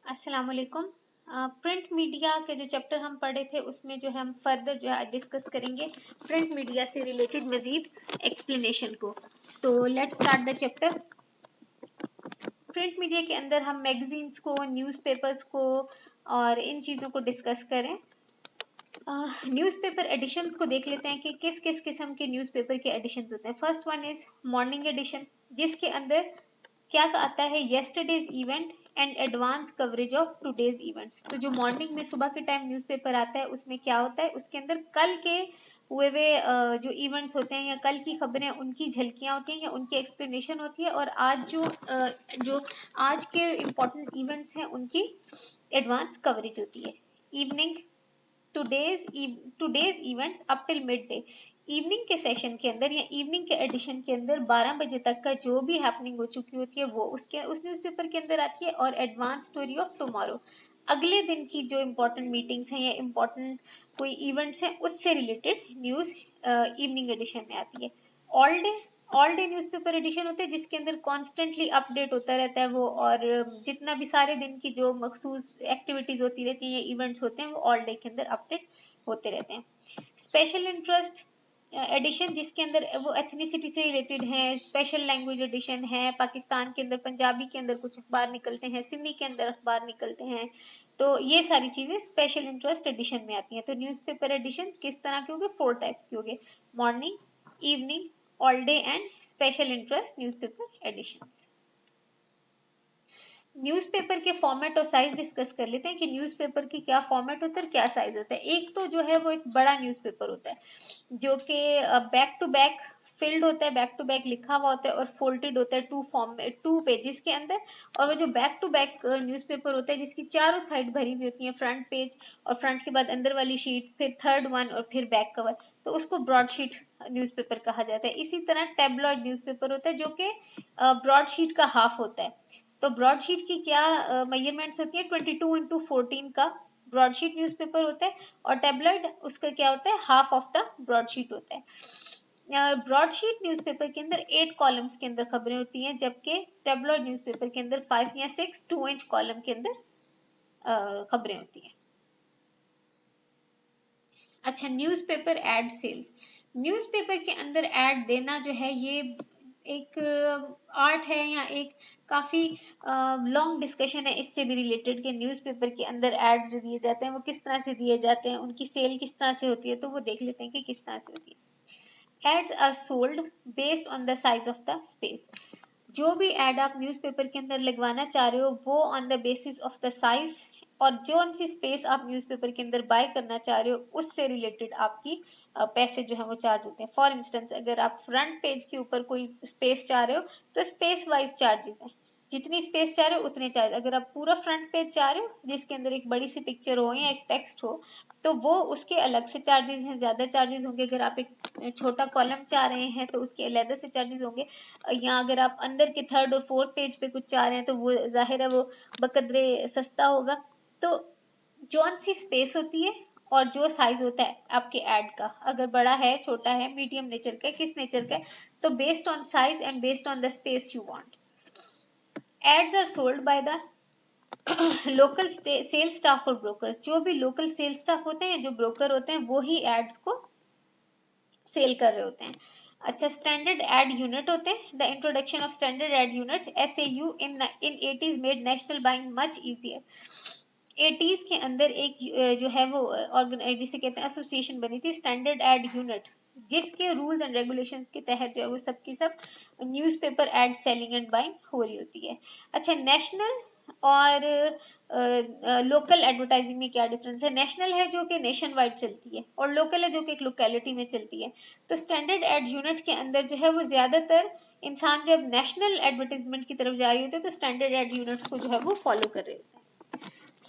अस्सलाम वालेकुम। Print media के जो चैप्टर हम पढ़े थे उसमें जो है हम फर्दर जो है डिस्कस करेंगे प्रिंट मीडिया से रिलेटेड मजीद एक्सप्लेनेशन को। तो let's start the chapter. Print media के अंदर हम मैगजीन्स को, न्यूज़पेपर्स को और इन चीज़ों को डिस्कस करें। न्यूज़पेपर एडिशंस को देख लेते हैं कि किस किस किस्म के न्यूज़पेपर के एडिशंस होते हैं। First one is morning edition, जिसके अंदर क्या आता है, yesterday's event and advance coverage of today's events. तो जो मॉर्निंग में सुबह के टाइम न्यूज़पेपर आता है उसमें क्या होता है, उसके अंदर कल के हुए जो इवेंट्स होते हैं या कल की खबरें उनकी झलकियां होती हैं या उनकी एक्सप्लेनेशन होती है, और आज जो आज के इम्पोर्टेंट इवेंट्स हैं उनकी एडवांस कवरेज होती है। Evening today's events up till mid day, evening के सेशन के अंदर या इवनिंग के एडिशन के अंदर 12 बजे तक का जो भी हैपनिंग हो चुकी होती है वो उस न्यूज़पेपर के अंदर आती है। और एडवांस स्टोरी ऑफ टुमारो, अगले दिन की जो इम्पोर्टेंट मीटिंग्स हैं या इम्पोर्टेंट कोई इवेंट्स हैं उससे रिलेटेड न्यूज इवनिंग एडिशन में आती है। ऑल डे न्यूज़पेपर एडिशन होते हैं जिसके अंदर कॉन्स्टेंटली अपडेट होता रहता है वो, और जितना भी सारे दिन की जो मखसूस एक्टिविटीज होती रहती है, इवेंट्स होते हैं, वो ऑल डे के अंदर अपडेट होते रहते हैं। स्पेशल इंटरेस्ट एडिशन, जिसके अंदर वो एथनिसिटी से रिलेटेड है। स्पेशल लैंग्वेज एडिशन है, पाकिस्तान के अंदर पंजाबी के अंदर कुछ अखबार निकलते हैं, सिंधी के अंदर अखबार निकलते हैं, तो ये सारी चीजें स्पेशल इंटरेस्ट एडिशन में आती हैं। तो न्यूज़पेपर एडिशन किस तरह के होंगे, 4 टाइप्स के होंगे, morning, evening, all day and special interest newspaper edition. Newspaper के फॉर्मेट और साइज डिस्कस कर लेते हैं कि न्यूज़पेपर की क्या फॉर्मेट होता है और क्या साइज होता है। एक तो जो है वो एक बड़ा न्यूज़पेपर होता है जो कि बैक टू बैक फिल्ड होता है, बैक टू बैक लिखा हुआ होता है और फोल्डेड होता है टू पेजेस के अंदर। और वो जो बैक टू बैक न्यूज़पेपर होता है जिसकी चारों साइड भरी हुई होती है, फ्रंट पेज और फ्रंट के बाद अंदर वाली शीट, फिर थर्ड वन और फिर बैक कवर, तो उसको ब्रॉडशीट न्यूज़पेपर कहा जाता है। इसी तरह टेबलॉइड न्यूज़पेपर होता है जो कि ब्रॉडशीट का हाफ होता है। तो ब्रॉडशीट की क्या मेजरमेंट्स होती है, 22x14 का ब्रॉडशीट न्यूज़पेपर होता है, और टेबलॉइड उसका क्या होता है, हाफ ऑफ द ब्रॉडशीट होता है। ब्रॉडशीट न्यूज़पेपर के अंदर 8 कॉलम्स के अंदर खबरें होती हैं, जबकि टेबलॉइड न्यूज़पेपर के अंदर 5 या 6 2 इंच कॉलम के अंदर खबरें होती हैं। अच्छा, न्यूज़पेपर एड सेल्स, न्यूज़पेपर के अंदर एड देना जो है ये एक आर्ट है या एक काफी लॉन्ग डिस्कशन है इससे भी रिलेटेड कि न्यूज़पेपर के अंदर एड्स जो दिए जाते हैं वो किस तरह से दिए जाते हैं, उनकी सेल किस तरह से होती है, तो वो देख लेते हैं कि किस तरह से होती है। Ads are sold based on the size of the space, जो भी एड आप न्यूज़पेपर के अंदर लगवाना चाह रहे हो वो on the basis of the size और जो सी स्पेस आप न्यूज़पेपर के अंदर बाय करना चाह रहे हो उससे रिलेटेड आपकी पैसे जो है वो चार्ज होते हैं। फॉर इंस्टेंस, अगर आप फ्रंट पेज के ऊपर कोई स्पेस चाह रहे हो तो स्पेस वाइज चार्जेस है, जितनी स्पेस चाह रहे हो उतने चार्ज। अगर आप पूरा फ्रंट पेज चाह रहे हो जिसके अंदर एक बड़ी सी पिक्चर हो या एक टेक्स्ट हो तो वो उसके अलग से चार्जेस हैं, ज्यादा चार्जेस होंगे। अगर आप एक छोटा कॉलम चाह रहे हैं तो उसके अलग से चार्जेस होंगे, या अगर आप अंदर के थर्ड और फोर्थ पेज पे कुछ चाह रहे हैं तो वो जाहिर है वो बकदरे सस्ता होगा। तो जो सी स्पेस होती है और जो साइज होता है आपके एड का, अगर बड़ा है, छोटा है, मीडियम नेचर का, किस नेचर का है, तो based on size and based on the space you want. Ads are sold by the local sale staff और ब्रोकर्स, जो भी लोकल सेल स्टाफ होते हैं, जो ब्रोकर होते हैं, वो ही एड्स को सेल कर रहे होते हैं। अच्छा, स्टैंडर्ड एड यूनिट होते हैं। The introduction of standard ad unit SAU in 80s made national buying much easier. 80s के अंदर एक जो है वो जिसे कहते हैं एसोसिएशन बनी थी, स्टैंडर्ड एड यूनिट, जिसके रूल्स एंड रेगुलेशंस के तहत जो है वो सबकी सब newspaper ad selling and buying हो रही होती है। अच्छा, नेशनल और लोकल एडवर्टाइजिंग में क्या डिफरेंस है। नेशनल है जो कि नेशन वाइड चलती है और लोकल है जो कि एक लोकेलिटी में चलती है। तो स्टैंडर्ड एड यूनिट के अंदर जो है वो ज्यादातर इंसान जब नेशनल एडवर्टाइजमेंट की तरफ जा रही होते हैं तो स्टैंडर्ड एड यूनिट्स को जो है वो फॉलो कर रहे होते हैं।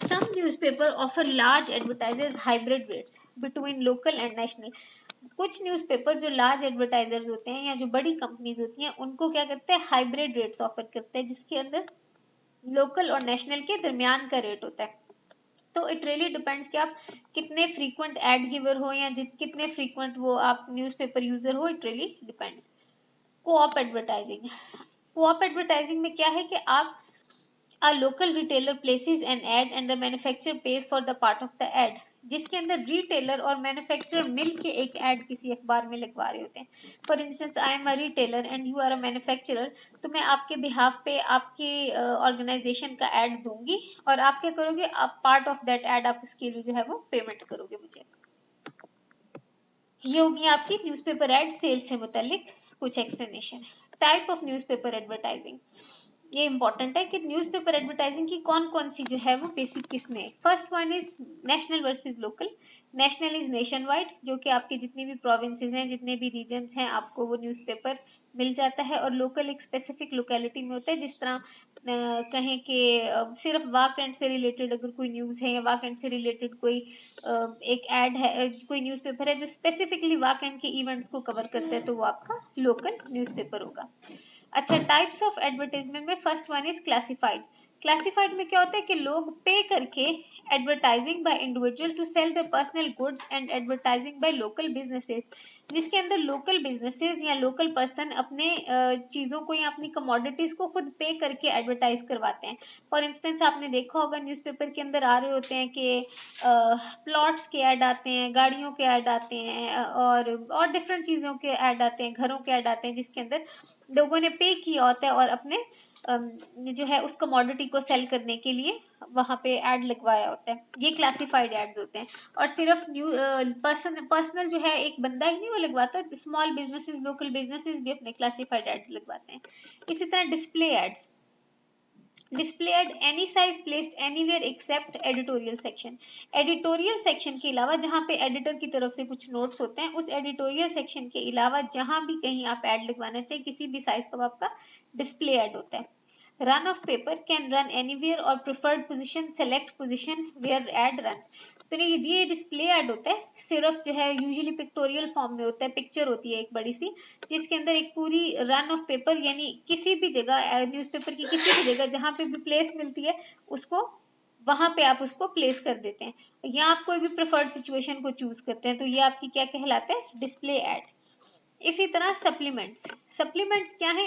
Some newspaper offer large advertisers hybrid rates between local and national. कुछ न्यूज़पेपर जो लार्ज एडवर्टाइजर्स होते हैं या जो बड़ी कंपनीज होती हैं उनको क्या करते हैं, हाइब्रिड रेट्स ऑफर करते हैं, जिसके अंदर लोकल और नेशनल के दरमियान का रेट होता है। तो इट रियली डिपेंड्स कि आप कितने फ्रीक्वेंट एड गिवर हो या कितने फ्रीक्वेंट वो आप न्यूज़पेपर यूजर हो, it really depends. Co-op advertising, co-op advertising में क्या है कि आप A local retailer places an ad and the manufacturer pays for the part of the ad. जिसके अंदर रिटेलर और मैन्युफैक्चरर मिल के एक एड किसी अखबार में लगवा रहे होते हैं. For instance, I am a retailer and you are a manufacturer, तो मैं आपके बिहाफ पे आपके ऑर्गेनाइजेशन का एड दूंगी और आप क्या करोगे, आप पार्ट ऑफ दैट एड आप उसके लिए जो है वो पेमेंट करोगे मुझे. ये होगी आपकी न्यूज़पेपर एड सेल से मुतालिक कुछ explanation. Type of newspaper advertising, ये इंपॉर्टेंट है कि न्यूज़पेपर एडवर्टाइजिंग की कौन कौन सी जो है वो बेसिक किस्में. First one is national versus local. National is nation wide, जो कि आपके जितने भी प्रोविंसेस हैं, जितने भी रीजन्स हैं, आपको वो न्यूज़पेपर मिल जाता है. और लोकल एक स्पेसिफिक लोकेलिटी में होता है, जिस तरह कहें कि सिर्फ वाकएंड से रिलेटेड अगर कोई न्यूज़ है या वाकएंड से रिलेटेड कोई एक एड है, कोई न्यूज़पेपर है जो स्पेसिफिकली वाकएंड के इवेंट्स को कवर करता है, तो वो आपका लोकल न्यूज़पेपर होगा. अच्छा, टाइप्स ऑफ एडवर्टाइजमेंट में first one is classified. Classified में क्या होता है कि लोग पे करके advertising by individual to sell the personal goods and advertising by local businesses, जिसके अंदर लोकल बिजनेसेस या लोकल पर्सन अपने चीजों को या अपनी कमोडिटीज को खुद पे करके एडवर्टाइज करवाते हैं. फॉर इंस्टेंस, आपने देखा होगा न्यूज़पेपर के अंदर आ रहे होते हैं कि प्लॉट्स के ऐड आते हैं, गाड़ियों के ऐड आते हैं और डिफरेंट चीजों के ऐड आते हैं, घरों के ऐड आते हैं, जिसके अंदर लोगों ने पे किया होता है और अपने जो है उस कमोडिटी को सेल करने के लिए वहां पे ऐड लगवाया होता है. ये क्लासिफाइड एड्स होते हैं. और सिर्फ पर्सनल जो है एक बंदा ही नहीं वो लगवाता, स्मॉल बिजनेसेस, लोकल बिजनेसेस भी अपने क्लासिफाइड एड्स लगवाते हैं. इसी तरह display ads. Display ad any size placed anywhere except editorial section. Editorial section के अलावा, जहां पे एडिटर की तरफ से कुछ नोट्स होते हैं, उस एडिटोरियल सेक्शन के अलावा जहां भी कहीं आप ऐड लगवाना चाहिए, किसी भी साइज का आपका डिस्प्ले ऐड होता है. Run of paper can run anywhere और preferred position, select position where ad run. तो ये डिस्प्ले ऐड होता है, सिर्फ जो है यूजुअली पिक्टोरियल फॉर्म में होता है, पिक्चर होती है एक बड़ी सी, जिसके अंदर एक पूरी रन ऑफ पेपर यानी किसी भी जगह न्यूज़पेपर की किसी भी जगह जहां पे भी प्लेस मिलती है उसको वहां पे आप उसको प्लेस कर देते हैं, या आप कोई भी प्रेफर्ड सिचुएशन को चूज करते हैं, तो ये आपकी क्या कहलाते हैं, डिस्प्ले ऐड. इसी तरह सप्लीमेंट्स. सप्लीमेंट्स क्या है,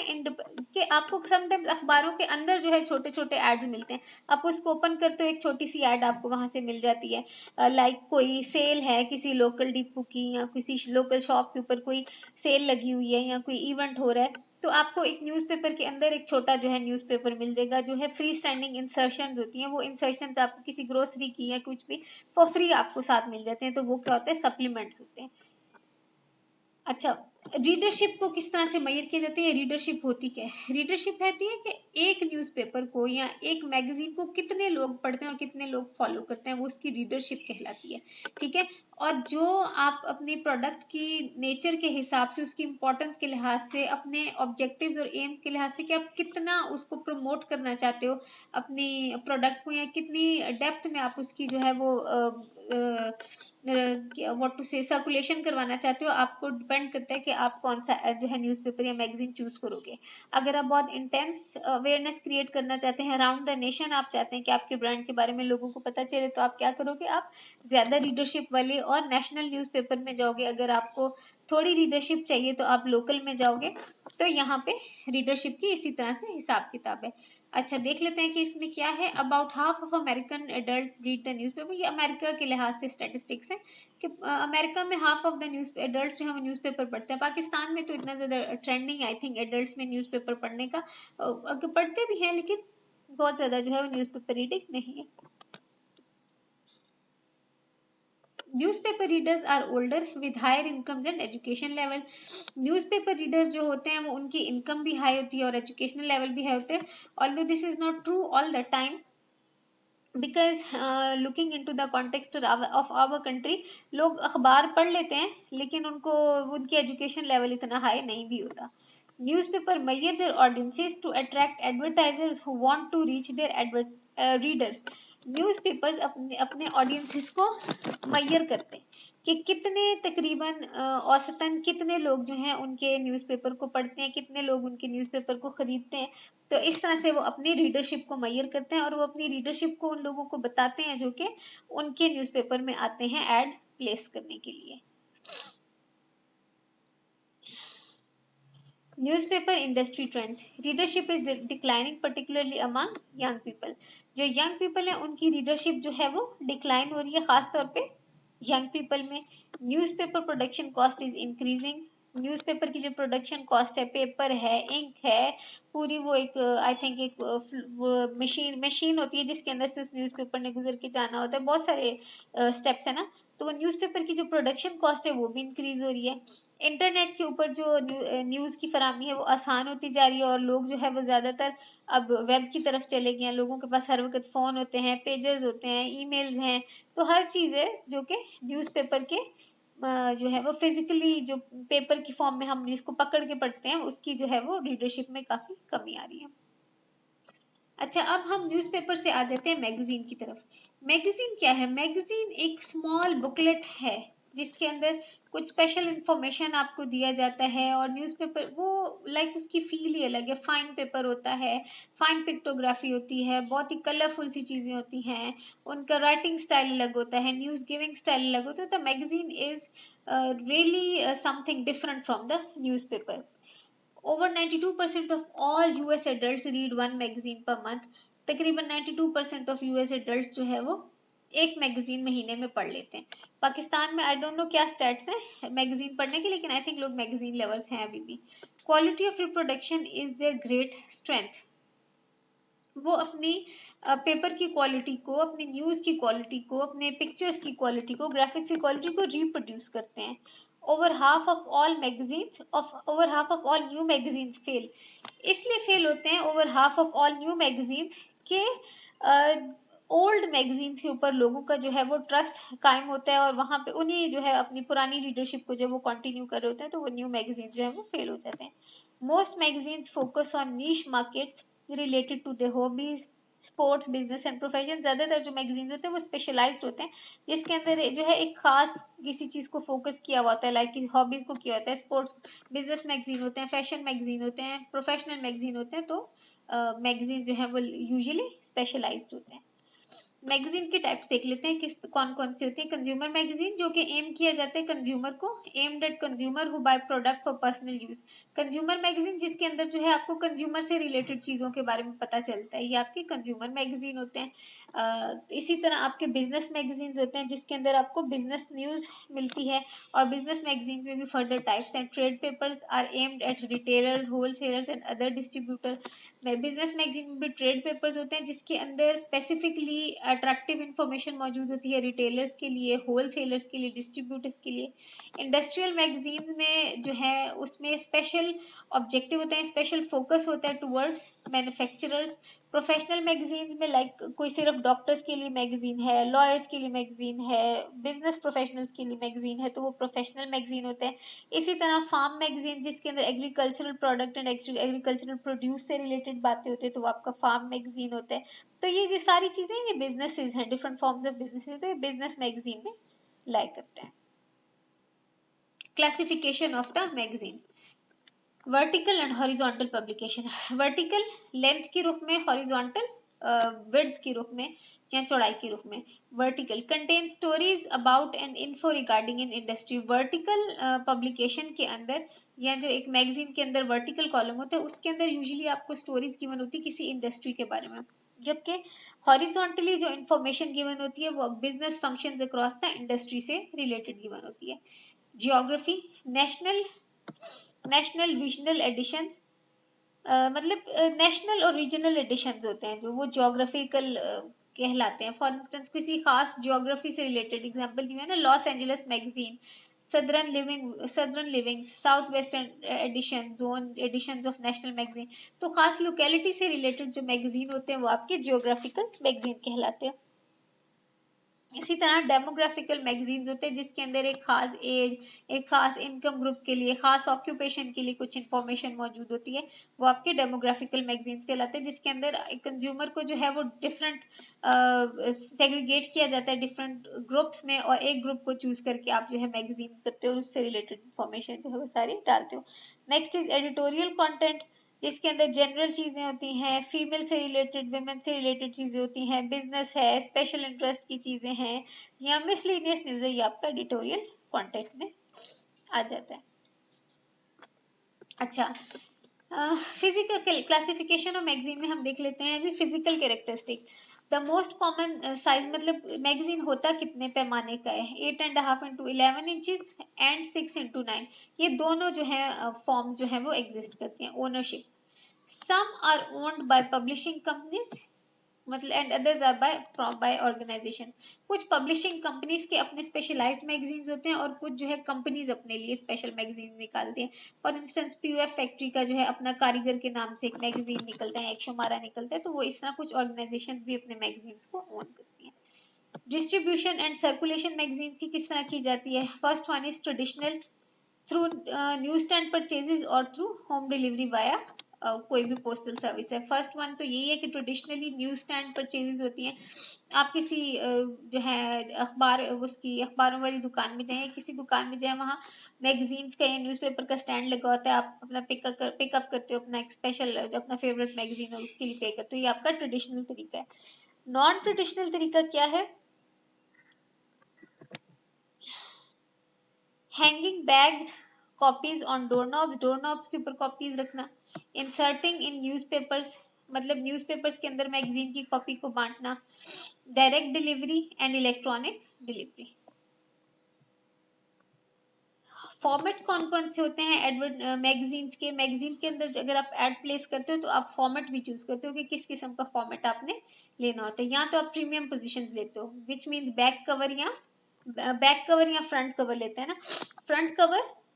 कि आपको समटाइम्स अखबारों के अंदर जो है छोटे छोटे एड्स मिलते हैं, आप उसको ओपन करते हो एक छोटी सी एड आपको वहां से मिल जाती है. लाइक कोई सेल है किसी लोकल डिपो की या किसी लोकल शॉप के ऊपर कोई सेल लगी हुई है या कोई इवेंट हो रहा है, तो आपको एक न्यूज़पेपर के अंदर एक छोटा जो है न्यूज़पेपर मिल जाएगा, जो है फ्री स्टैंडिंग इंसर्शन होती है, वो इंसर्शन आपको किसी ग्रोसरी की या कुछ भी फॉर फ्री आपको साथ मिल जाते हैं, तो वो क्या होते हैं, सप्लीमेंट्स होते हैं. अच्छा, रीडरशिप को किस तरह से मेजर किया जाता है, रीडरशिप होती क्या है. रीडरशिप कहती है कि एक न्यूज़पेपर को या एक मैगजीन को कितने लोग पढ़ते हैं और कितने लोग फॉलो करते हैं, वो उसकी रीडरशिप कहलाती है. ठीक है. और जो आप अपनी प्रोडक्ट की नेचर के हिसाब से, उसकी इंपॉर्टेंस के लिहाज से, अपने ऑब्जेक्टिव्स और एम्स के लिहाज से कि आप कितना उसको प्रमोट करना चाहते हो अपनी प्रोडक्ट को, या कितनी डेप्थ में आप उसकी जो है वो व्हाट टू से सर्कुलेशन करवाना चाहते हो, आपको डिपेंड करता है कि आप कौन सा जो है न्यूज़पेपर या मैगजीन चूज करोगे. अगर आप बहुत इंटेंस अवेयरनेस क्रिएट करना चाहते हैं अराउंड द नेशन, आप चाहते हैं कि आपके ब्रांड के बारे में लोगों को पता चले, तो आप क्या करोगे, आप ज्यादा रीडरशिप वाले और नेशनल न्यूज़पेपर में जाओगे. अगर आपको थोड़ी रीडरशिप चाहिए तो आप लोकल में जाओगे. तो यहाँ पे रीडरशिप की इसी तरह से हिसाब किताब है. अच्छा, देख लेते हैं कि इसमें क्या है. About half of American adult read the newspaper. ये अमेरिका के लिहाज से स्टैटिस्टिक्स है कि अमेरिका में half of the news adult जो है वो न्यूज़पेपर पढ़ते हैं. पाकिस्तान में तो इतना ज्यादा ट्रेंडिंग आई थिंक एडल्ट्स में न्यूज़पेपर पढ़ने का, पढ़ते भी हैं लेकिन बहुत ज्यादा जो है वो न्यूज़पेपर रीडिंग नहीं है. Newspaper readers are older with higher incomes and education level. Newspaper readers जो होते हैं वो उनकी इनकम भी हाई होती है और एजुकेशनल लेवल भी हाई होते हैं. Although this is not true all the time, because looking in to the context of our country, लोग अखबार पढ़ लेते हैं लेकिन उनको उनकी एजुकेशन लेवल इतना हाई नहीं भी होता. Newspaper measure their audiences to attract advertisers who want to reach their readers. Newspapers अपने अपने ऑडियंसेस को मैयर करते हैं कि कितने तकरीबन औसतन कितने लोग जो हैं उनके न्यूज़पेपर को पढ़ते हैं, कितने लोग उनके न्यूज़पेपर को खरीदते हैं. तो इस तरह से वो अपनी रीडरशिप को मैयर करते हैं और वो अपनी रीडरशिप को उन लोगों को बताते हैं जो कि उनके न्यूज़पेपर में आते हैं एड प्लेस करने के लिए. Newspaper industry trends, readership is declining particularly among young people. जो यंग पीपल है उनकी रीडरशिप जो है वो डिक्लाइन हो रही है, खासतौर पे यंग पीपल में। Newspaper production cost is increasing. Newspaper की जो प्रोडक्शन कॉस्ट है, पेपर है, इंक है, पूरी वो एक आई थिंक एक मशीन मशीन होती है जिसके अंदर से उस न्यूज़पेपर ने गुजर के जाना होता है, बहुत सारे स्टेप्स है ना, तो वो न्यूज़पेपर की जो प्रोडक्शन कॉस्ट है वो भी इंक्रीज हो रही है। इंटरनेट के ऊपर जो न्यूज़ की फराहमी है वो आसान होती जा रही है और लोग जो है वो ज़्यादातर अब वेब की तरफ चले गए हैं। लोगों के पास हर वक्त फ़ोन होते हैं, पेजर्स होते हैं, ईमेल्स हैं, तो हर चीज़ है जो कि न्यूज़पेपर के जो है वो फिजिकली जो पेपर की फॉर्म में हम जिसको पकड़ के पढ़ते हैं उसकी जो है वो रीडरशिप में काफ़ी कमी आ रही है। अच्छा, अब हम न्यूज़पेपर से आ जाते हैं मैगजीन की तरफ। मैगजीन क्या है? मैगजीन एक स्मॉल बुकलेट है जिसके अंदर कुछ स्पेशल इंफॉर्मेशन आपको दिया जाता है, और न्यूज़पेपर वो लाइक उसकी फील ही अलग है। फाइन पेपर होता है, फाइन पिक्टोग्राफी होती है, बहुत ही कलरफुल सी चीजें होती हैं, उनका राइटिंग स्टाइल अलग होता है, न्यूज़ गिविंग स्टाइल अलग होता है। तो magazine is really something different from the newspaper. Over 92% of all US adults read one magazine per month. तकरीबन 92% ऑफ यूएस एडल्ट जो है वो एक मैगजीन महीने में पढ़ लेते हैं। पाकिस्तान में आई डोंट नो क्या स्टैट्स हैं मैगजीन पढ़ने के, लेकिन आई थिंक लोग मैगजीन लवर्स हैं अभी भी। Quality of reproduction is their great strength. वो अपनी पेपर की क्वालिटी को, अपनी न्यूज की क्वालिटी को, अपने पिक्चर्स की क्वालिटी को, ग्राफिक्स की क्वालिटी को रिप्रोड्यूस करते हैं। Over half of all new magazines fail. इसलिए फेल होते हैं over half of all new magazines के ओल्ड मैगजीन्स के ऊपर लोगों का जो है वो ट्रस्ट कायम होता है, और वहां पे उन्हीं जो है अपनी पुरानी लीडरशिप को जब वो कंटिन्यू कर रहे होते हैं तो वो न्यू मैगजीन जो है वो फेल हो जाते हैं। Most magazines focus on niche markets related to the hobbies, sports, business and profession. ज्यादातर जो मैगजीन होते हैं वो स्पेशलाइज्ड होते हैं, जिसके अंदर जो है एक खास किसी चीज को फोकस किया हुआ होता है, लाइक हॉबीज को किया होता है। स्पोर्ट्स बिजनेस मैगजीन होते हैं, फैशन मैगजीन होते हैं, प्रोफेशनल मैगजीन होते हैं, तो मैगजीन जो है वो यूजुअली स्पेशलाइज्ड होते हैं। मैगजीन के टाइप्स देख लेते हैं किस कौन कौन सी होती है। कंज्यूमर मैगजीन, जो कि एम किया जाता है कंज्यूमर को, aimed at consumer who by product for personal use. Consumer magazine जिसके अंदर जो है आपको कंज्यूमर से रिलेटेड चीजों के बारे में पता चलता है, ये आपके कंज्यूमर मैगजीन होते हैं। इसी तरह आपके बिजनेस मैगजीन होते हैं जिसके अंदर आपको बिजनेस न्यूज मिलती है, और बिजनेस मैगजीन में भी further types and trade papers are aimed at retailers, wholesalers and other distributor. Business magazine में भी ट्रेड पेपर्स होते हैं जिसके अंदर स्पेसिफिकली अट्रैक्टिव इंफॉर्मेशन मौजूद होती है रिटेलर्स के लिए, होलसेलर्स के लिए, डिस्ट्रीब्यूटर्स के लिए। इंडस्ट्रियल मैगजीन में जो है उसमें स्पेशल ऑब्जेक्टिव होते हैं, स्पेशल फोकस होता है टुवर्ड्स मैन्युफैक्चरर्स। प्रोफेशनल मैगजीन्स में लाइक कोई सिर्फ डॉक्टर्स के लिए मैगजीन है, लॉयर्स के लिए मैगजीन है, बिजनेस प्रोफेशनल्स के लिए मैगजीन है, तो वो प्रोफेशनल मैगजीन होते हैं। इसी तरह फार्म मैगजीन जिसके अंदर agricultural product and agricultural produce से रिलेटेड बातें होती है, तो वो आपका फार्म मैगजीन होता है। तो ये जो सारी चीजें ये बिजनेसेस हैं, डिफरेंट फॉर्म्स ऑफ बिजनेसेस, तो ये बिजनेस मैगजीन में लाई करते हैं। Classification of the magazine, vertical and horizontal publication. Vertical length के रूप में, हॉरिजॉन्टल विड्थ के रूप में या चौड़ाई के रूप में। Vertical contain stories about and info regarding in industry. Vertical publication के अंदर या जो एक मैगजीन के अंदर वर्टिकल कॉलम होता है उसके अंदर यूजुअली आपको स्टोरीज गिवन होती है किसी इंडस्ट्री के बारे में, जबकि हॉरिजॉन्टली जो इंफॉर्मेशन गिवन होती है वो business functions across the industry से रिलेटेड गिवन होती है। जियोग्राफी, नेशनल रीजनल एडिशन, मतलब नेशनल और रीजनल एडिशंस होते हैं जो वो ज्योग्राफिकल कहलाते हैं। फॉर इंस्टेंस किसी खास ज्योग्राफी से रिलेटेड एग्जांपल दी है ना, Los Angeles magazine, Southern Living, South Western edition, zone editions of national magazine. तो खास लोकेलिटी से रिलेटेड जो मैगजीन होते हैं वो आपके जियोग्राफिकल मैगजीन कहलाते हैं। इसी तरह डेमोग्राफिकल मैगजीन्स होते हैं जिसके अंदर एक खास एज, एक खास इनकम ग्रुप के लिए, खास ऑक्यूपेशन के लिए कुछ इंफॉर्मेशन मौजूद होती है, वो आपके डेमोग्राफिकल मैगजीन्स कहलाते हैं। जिसके अंदर कंज्यूमर को जो है वो डिफरेंट सेग्रीगेट किया जाता है डिफरेंट ग्रुप्स में, और एक ग्रुप को चूज करके आप जो है मैगजीन करते हो, उससे रिलेटेड इंफॉर्मेशन जो है वो सारी डालते हो। नेक्स्ट इज एडिटोरियल कॉन्टेंट, जिसके अंदर जनरल चीजें होती हैं, फीमेल से रिलेटेड, विमेन से रिलेटेड चीजें होती हैं, बिजनेस है, स्पेशल इंटरेस्ट की चीजें हैं, या मिसलीनियस न्यूज है, ये आपका एडिटोरियल कंटेंट में आ जाता है। अच्छा, फिजिकल क्लासिफिकेशन ऑफ मैगजीन में हम देख लेते हैं अभी physical characteristic. The most common size, मतलब मैगजीन होता कितने पैमाने का है, 8.5 इंटू 11 इंचेस एंड 6 इंटू 9। ये दोनों जो है फॉर्म्स जो है वो एग्जिस्ट करती हैं। Ownership, some are owned by publishing companies, मतलब and others are by organisation. कुछ पब्लिशिंग कंपनीज के अपने स्पेशलाइज्ड मैगजीन्स होते हैं और कुछ जो है कंपनीज अपने लिए स्पेशल मैगजीन निकालते हैं। फॉर इंस्टेंस पीयूएफ फैक्ट्री का जो है अपना कारीगर के नाम से एक मैगजीन निकलता है, एक शुमारा निकलता है, तो वो इस तरह कुछ ऑर्गेनाइजेशन भी अपने मैगजीन को ओन करती हैं। डिस्ट्रीब्यूशन एंड सर्कुलेशन मैगजीन की किस तरह की जाती है? First one is traditional, through news stand purchases और थ्रू होम डिलीवरी वाया कोई भी पोस्टल सर्विस है। फर्स्ट वन तो यही है कि ट्रेडिशनली न्यूज स्टैंड परचेजेस होती हैं। आप किसी जो है अखबार, उसकी अखबारों वाली दुकान में जाए, किसी दुकान में जाए, वहाँ मैगजीन्स का या न्यूज़पेपर का स्टैंड लगा होता है, आप अपना पिकअप करते हो अपना एक स्पेशल जो अपना फेवरेट मैगजीन है उसके लिए पे करते हो। ये आपका ट्रेडिशनल तरीका है। नॉन ट्रेडिशनल तरीका क्या है? हैंगिंग बैग्ड कॉपीज ऑन डोरनॉब्स, डोरनॉब्स के ऊपर कॉपीज रखना। इंसर्टिंग इन न्यूज़पेपर्स, मतलब न्यूज़पेपर्स के अंदर मैगजीन की कॉपी को बांटना। Direct delivery and electronic delivery. Format कौन कौन से होते हैं एडवर्ट मैगजीन्स के? मैगजीन के अंदर अगर आप एड प्लेस करते हो तो आप फॉर्मेट भी चूज करते हो कि किस किस्म का फॉर्मेट आपने लेना होता है। या तो आप प्रीमियम पोजीशन लेते हो, विच मीन्स बैक कवर या फ्रंट कवर लेते हैं ना।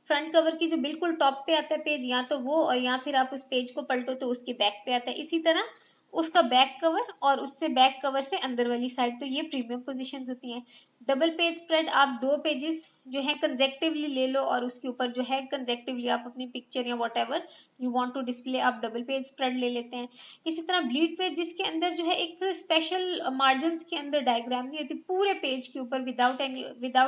फ्रंट कवर की जो बिल्कुल टॉप पे आता है पेज, या तो वो, और या फिर आप उस पेज को पलटो तो उसके बैक पे आता है। इसी तरह उसका बैक कवर और उससे बैक कवर से अंदर वाली साइड, तो ये प्रीमियम पोजीशन होती हैं। डबल पेज स्प्रेड, आप दो पेजेस जो है कंजेक्टिवली ले लो और उसके ऊपर जो है कंजेक्टिवली आप अपनी पिक्चर या whatever you want to display, आप डबल पेज स्प्रेड ले लेते हैं। इसी तरह ब्लीड पेज, जिसके अंदर जो है एक स्पेशल मार्जिन के अंदर डायग्राम नहीं होती, पूरे पेज के ऊपर विदाउट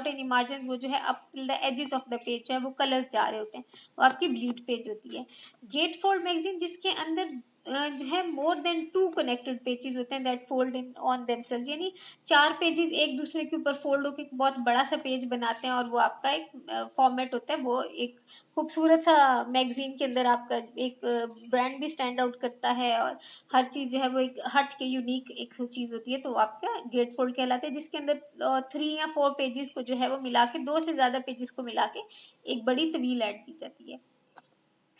एनी मार्जिन, वो जो है up the edges of the page जो है वो कलर्स जा रहे होते हैं, वो आपकी ब्लीड पेज होती है। गेट फोल्ड मैगजीन, जिसके अंदर जो है मोर देन 2 कनेक्टेड पेजेस होते हैं that fold in on themselves, यानी 4 पेजेस एक दूसरे के ऊपर फोल्ड होकर बहुत बड़ा सा पेज बनाते हैं, और वो आपका एक फॉर्मेट होता है। वो एक खूबसूरत सा मैगजीन के अंदर आपका एक ब्रांड भी स्टैंड आउट करता है, और हर चीज जो है वो एक हट के यूनिक एक चीज होती है, तो आपका गेट फोल्ड कहलाता है। जिसके अंदर 3 या 4 पेजेस को जो है वो मिला के, 2 से ज्यादा पेजेस को मिला के एक बड़ी तवील एड दी जाती है।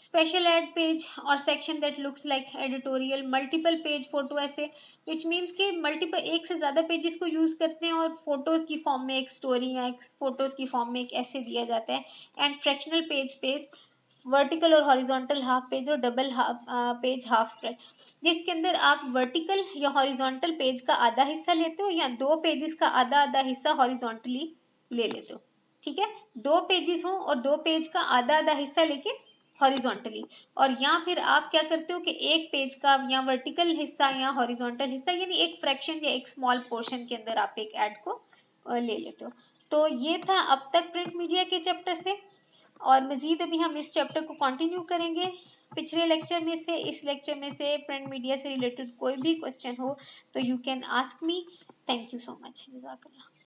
स्पेशल एड पेज और section that looks like editorial, multiple page photo ऐसे, विच मीन्स के मल्टीपल एक से ज्यादा पेजेस को यूज करते हैं और फोटोज की फॉर्म में एक स्टोरी या एक फोटोज की फॉर्म में एक ऐसे दिया जाता है। And fractional page space, vertical और हॉरिजॉन्टल हाफ पेज और डबल पेज हाफ स्प्रेड, जिसके अंदर आप वर्टिकल या हॉरिजॉन्टल पेज का आधा हिस्सा लेते हो या दो पेजेस का आधा आधा हिस्सा हॉरिजॉन्टली ले लेते हो। ठीक है, दो पेजेस हो और दो पेज का आधा आधा हिस्सा लेके हॉरिजॉन्टली, और या फिर आप क्या करते हो कि एक पेज का या वर्टिकल हिस्सा या हॉरिजॉन्टल हिस्सा, यानी एक फ्रैक्शन या एक स्मॉल पोर्शन के अंदर आप एक एड को ले लेते हो। तो ये था अब तक प्रिंट मीडिया के चैप्टर से, और मजीद अभी हम इस चैप्टर को कंटिन्यू करेंगे पिछले लेक्चर में से। इस लेक्चर में से प्रिंट मीडिया से रिलेटेड कोई भी क्वेश्चन हो तो you can ask me. Thank you so much. जज़ाकल्लाह।